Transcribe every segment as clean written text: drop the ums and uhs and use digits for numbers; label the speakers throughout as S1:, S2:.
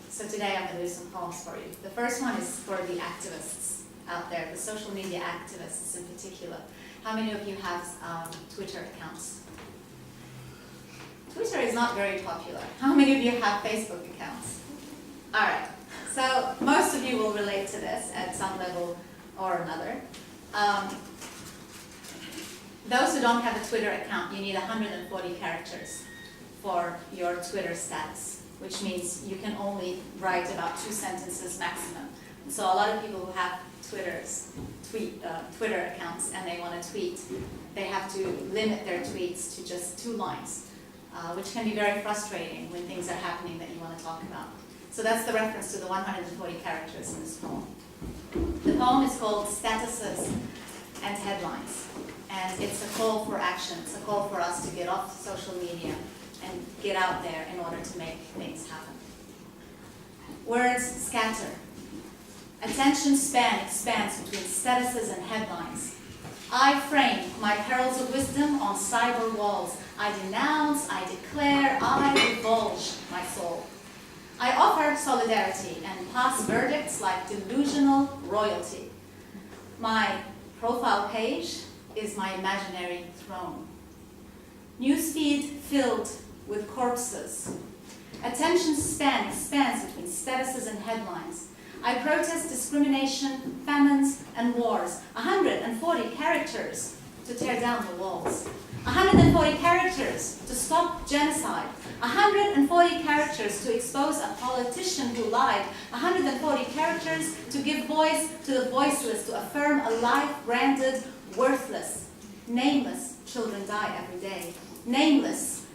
S1: So today I'm going to do some poems for you. The first one is for the activists out there, the social media activists in particular. How many of you have Twitter accounts? Twitter is not very popular. How many of you have Facebook accounts? All right. So most of you will relate to this at some level or another. Those who don't have a Twitter account, you need 140 characters for your Twitter status, which means you can only write about 2 sentences maximum. And so a lot of people who have Twitter accounts and they want to tweet, they have to limit their tweets to just 2 lines, which can be very frustrating when things are happening that you want to talk about. So that's the reference to the 140 characters in this poem. The poem is called Statuses and Headlines, and it's a call for action. It's a call for us to get off social media and get out there in order to make things happen. Words scatter. Attention span expands between statuses and headlines. I frame my perils of wisdom on cyber walls. I denounce, I declare, I divulge my soul. I offer solidarity and pass verdicts like delusional royalty. My profile page is my imaginary throne. Newsfeed filled with corpses. Attention span expands between statuses and headlines. I protest discrimination, famines, and wars. 140 characters to tear down the walls. 140 characters to stop genocide. 140 characters to expose a politician who lied. 140 characters to give voice to the voiceless, to affirm a life branded worthless. Nameless children die every day. Nameless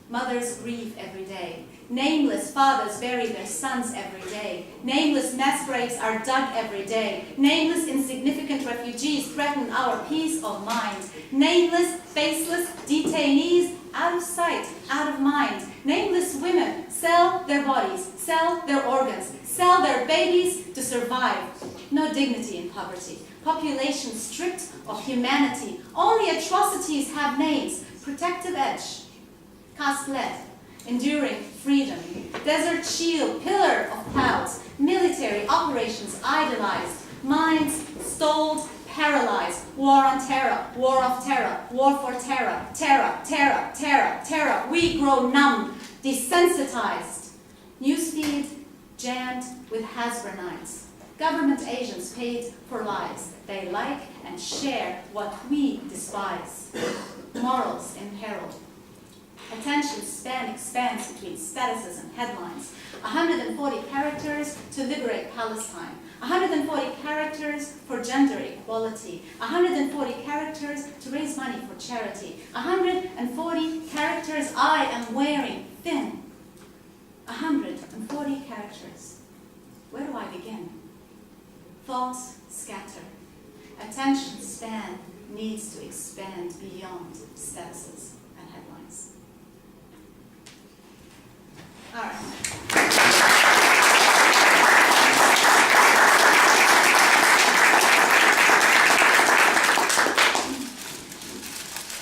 S1: mothers grieve every day. Nameless fathers bury their sons every day. Nameless mass graves are dug every day. Nameless insignificant refugees threaten our peace of mind. Nameless, faceless detainees out of sight, out of mind. Nameless women sell their bodies, sell their organs, sell their babies to survive. No dignity in poverty. Population stripped of humanity. Only atrocities have names. Protective edge. Cast lead. Enduring freedom. Desert shield, pillar of clouds. Military operations idolized. Minds stalled, paralyzed. War on terror, war of terror, war for terror. Terror, terror, terror, terror. We grow numb, desensitized. Newsfeed jammed with Hasbro-nites. Government agents paid for lies. They like and share what we despise. Morals imperiled. Attention span expands between statuses and headlines. 140 characters to liberate Palestine. 140 characters for gender equality. 140 characters to raise money for charity. 140 characters I am wearing thin. 140 characters. Where do I begin? Thoughts scatter. Attention span needs to expand beyond statuses and headlines. All right.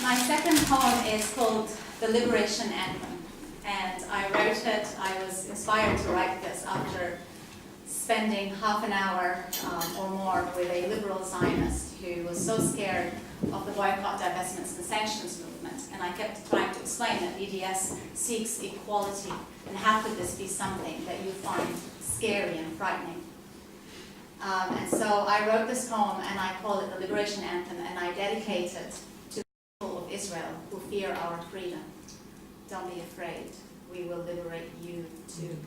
S1: My second poem is called The Liberation Anthem, and I wrote it, I was inspired to write this after spending half an hour or more with a liberal Zionist who was so scared of the boycott, divestments, and sanctions movement. And I kept trying to explain that BDS seeks equality, and how could this be something that you find scary and frightening? And so I wrote this poem, and I call it The Liberation Anthem, and I dedicate it to the people of Israel who fear our freedom. Don't be afraid. We will liberate you too.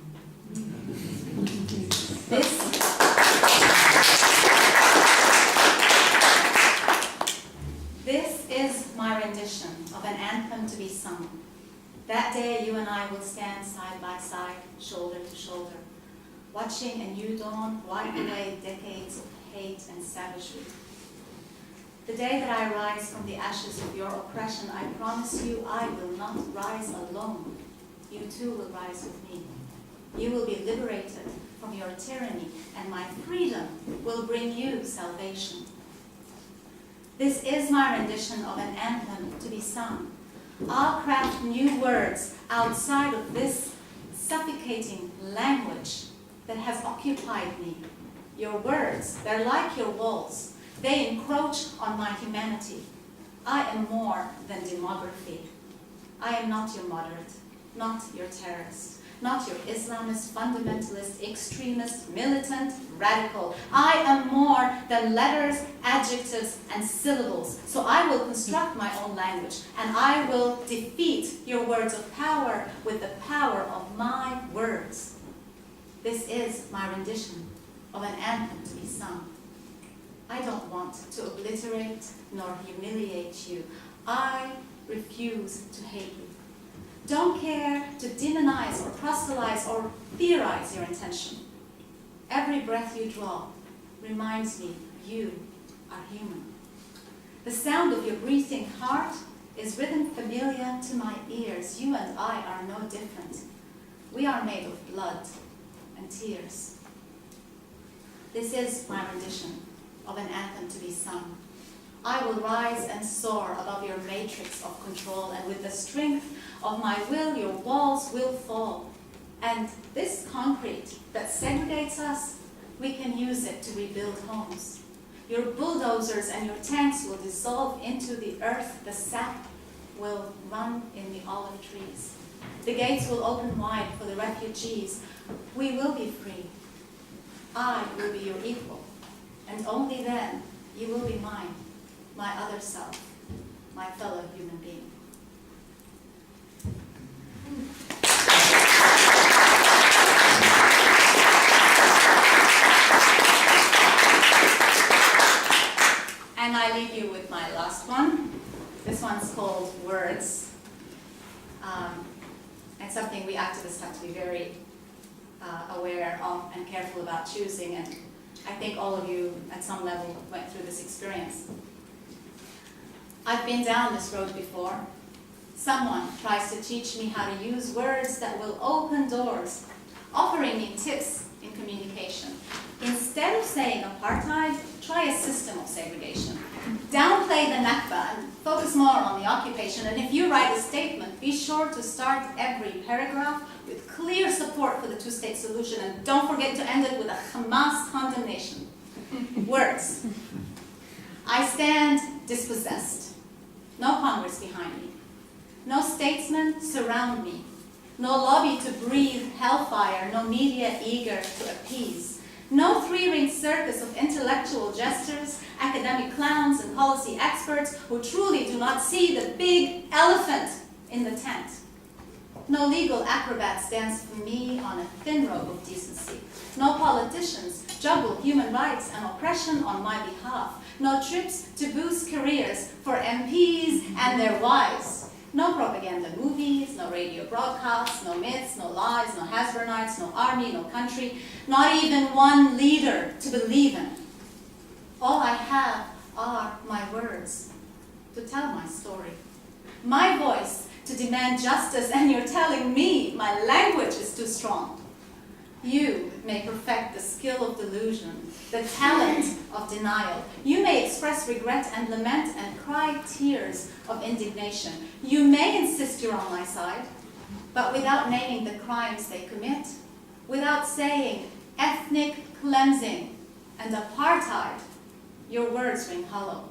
S1: This is my rendition of an anthem to be sung. That day you and I will stand side by side, shoulder to shoulder, watching a new dawn wipe away decades of hate and savagery. The day that I rise from the ashes of your oppression, I promise you I will not rise alone. You too will rise with me. You will be liberated from your tyranny, and my freedom will bring you salvation. This is my rendition of an anthem to be sung. I'll craft new words outside of this suffocating language that has occupied me. Your words, they're like your walls. They encroach on my humanity. I am more than demography. I am not your moderate, not your terrorist, not your Islamist, fundamentalist, extremist, militant, radical. I am more than letters, adjectives, and syllables. So I will construct my own language, and I will defeat your words of power with the power of my words. This is my rendition of an anthem to be sung. I don't want to obliterate nor humiliate you. I refuse to hate you. Don't care to demonize or proselytize or theorize your intention. Every breath you draw reminds me you are human. The sound of your breathing heart is rhythm familiar to my ears. You and I are no different. We are made of blood and tears. This is my rendition of an anthem to be sung. I will rise and soar above your matrix of control, and with the strength of my will, your walls will fall. And this concrete that segregates us, we can use it to rebuild homes. Your bulldozers and your tanks will dissolve into the earth. The sap will run in the olive trees. The gates will open wide for the refugees. We will be free. I will be your equal. And only then you will be mine, my other self, my fellow human being. And I leave you with my last one. This one's called Words. And something we activists have to be very aware of and careful about choosing. And I think all of you at some level went through this experience. I've been down this road before. Someone tries to teach me how to use words that will open doors, offering me tips in communication. Instead of saying apartheid, try a system of segregation. Downplay the Nakba and focus more on the occupation. And if you write a statement, be sure to start every paragraph with clear support for the two-state solution, and don't forget to end it with a Hamas condemnation. Words. I stand dispossessed. No Congress behind me. No statesmen surround me. No lobby to breathe hellfire. No media eager to appease. No three-ring circus of intellectual jesters, academic clowns, and policy experts who truly do not see the big elephant in the tent. No legal acrobats dance for me on a thin rope of decency. No politicians juggle human rights and oppression on my behalf. No trips to boost careers for MPs and their wives. No propaganda movies, no radio broadcasts, no myths, no lies, no Hasburnites, no army, no country, not even one leader to believe in. All I have are my words to tell my story. My voice to demand justice, and you're telling me my language is too strong. You may perfect the skill of delusion, the talent of denial. You may express regret and lament and cry tears of indignation. You may insist you're on my side, but without naming the crimes they commit, without saying ethnic cleansing and apartheid, your words ring hollow.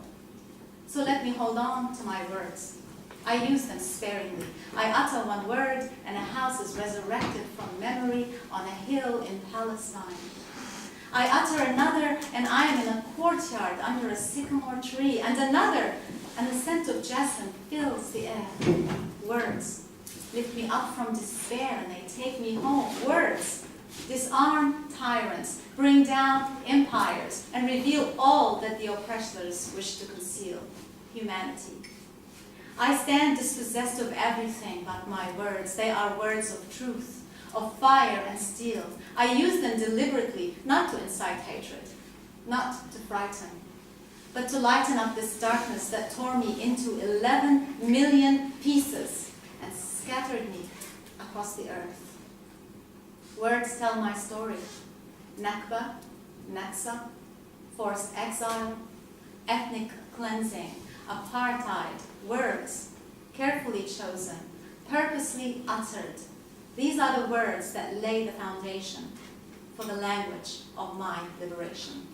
S1: So let me hold on to my words. I use them sparingly. I utter one word, and a house is resurrected from memory on a hill in Palestine. I utter another, and I am in a courtyard under a sycamore tree, and another, and the scent of jasmine fills the air. Words lift me up from despair, and they take me home. Words disarm tyrants, bring down empires, and reveal all that the oppressors wish to conceal: humanity. I stand dispossessed of everything but my words. They are words of truth, of fire and steel. I use them deliberately, not to incite hatred, not to frighten, but to lighten up this darkness that tore me into 11 million pieces and scattered me across the earth. Words tell my story. Nakba, Naksa, forced exile, ethnic cleansing, apartheid, words, carefully chosen, purposely uttered, These are the words that lay the foundation for the language of my liberation.